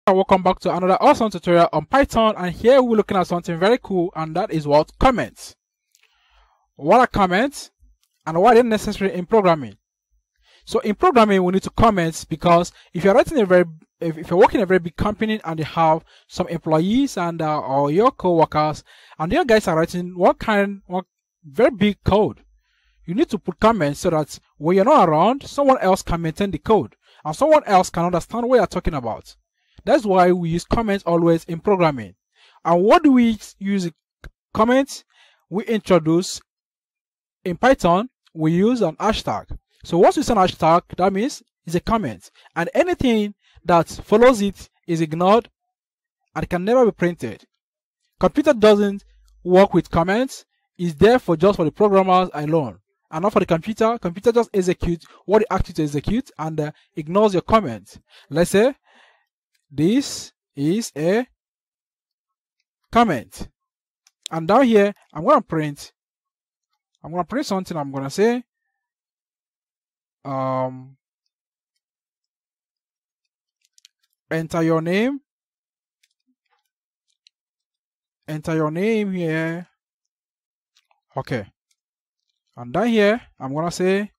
Welcome back to another awesome tutorial on Python, and here we're looking at something very cool, and that is what comments. What are comments and why are they necessary in programming? So in programming we need to comment because if you're writing if you're working in a very big company and you have some employees and or your co-workers and your guys are writing one very big code, you need to put comments so that when you're not around, someone else can maintain the code and someone else can understand what you're talking about. That's why we use comments always in programming. And what do we use comments? We introduce in Python, we use an hashtag. So once we send an hashtag, that means it's a comment. And anything that follows it is ignored and can never be printed. Computer doesn't work with comments. It's there for just for the programmers alone. And not for the computer. Computer just executes what it asks you to execute and ignores your comments. Let's say this is a comment, and down here I'm gonna print something. I'm gonna say enter your name here. Okay, and down here I'm gonna say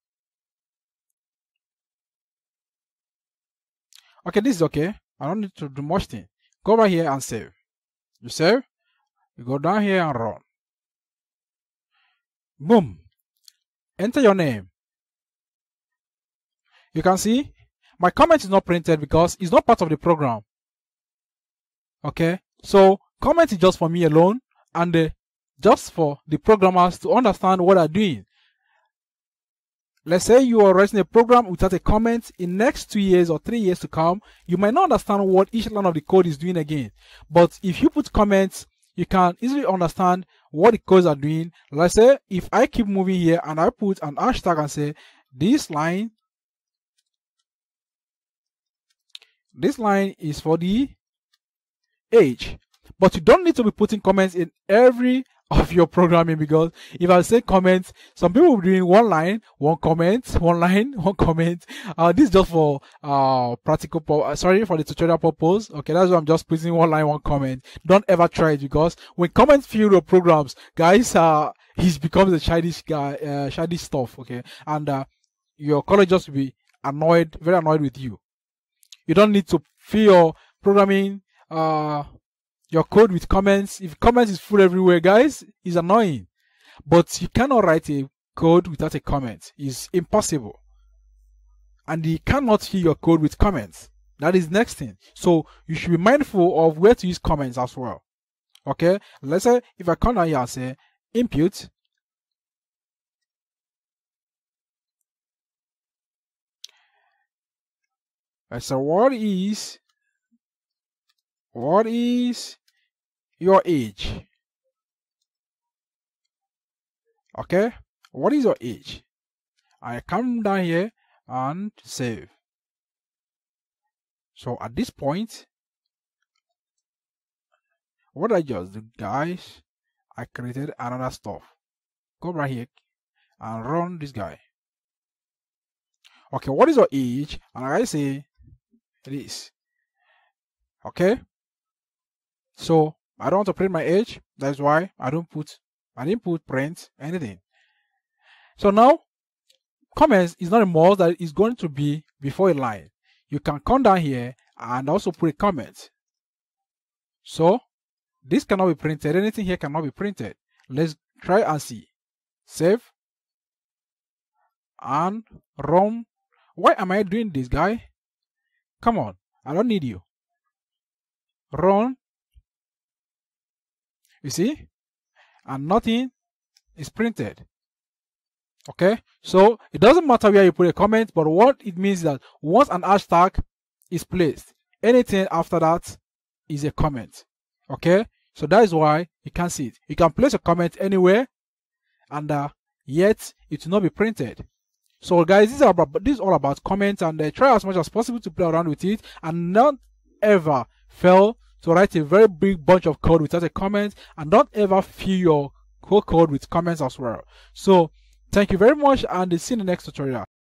okay, this is okay. I don't need to do much thing. Go over here and save. You save, you go down here and run. Boom. Enter your name. You can see my comment is not printed because it's not part of the program. Okay, so comment is just for me alone and just for the programmers to understand what they're doing. Let's say you are writing a program without a comment. In next 2 years or 3 years to come, you might not understand what each line of the code is doing again. But if you put comments, you can easily understand what the codes are doing. Let's say if I keep moving here and I put an hashtag and say this line is for the age. But you don't need to be putting comments in every of your programming, because if I say comments, some people will be doing one line, one comment, one line, one comment. This is just for practical for the tutorial purpose. Okay, that's why I'm just putting one line, one comment. Don't ever try it, because when comments fill your programs, guys, it becomes a childish stuff. Okay, and your college just will be very annoyed with you. You don't need to fill your programming your code with comments. If comments is full everywhere, guys, it's annoying. But you cannot write a code without a comment. It's impossible. And you cannot fill your code with comments. That is next thing. So you should be mindful of where to use comments as well. Okay, let's say if I come down here and say input, I say what is your age? Okay, what is your age? I come down here and save. So at this point, what I just did, guys, I created another stuff. Go right here and run this guy. Okay, what is your age? And I say this. Okay, so I don't want to print my age. That's why I didn't put print anything. So now comments is not a must that is going to be before a line. You can come down here and also put a comment. So this cannot be printed. Anything here cannot be printed. Let's try and see. Save and run. Why am I doing this, guy? Come on, I don't need you. Run. You see? And nothing is printed. Okay, so it doesn't matter where you put a comment, but what it means is that once an hashtag is placed, anything after that is a comment. Okay, so that is why you can't see it. You can place a comment anywhere and yet it will not be printed. So guys, this is all about comments, and try as much as possible to play around with it and not ever fail to write a very big bunch of code without a comment, and don't ever fill your whole code with comments as well. So thank you very much, and see you in the next tutorial.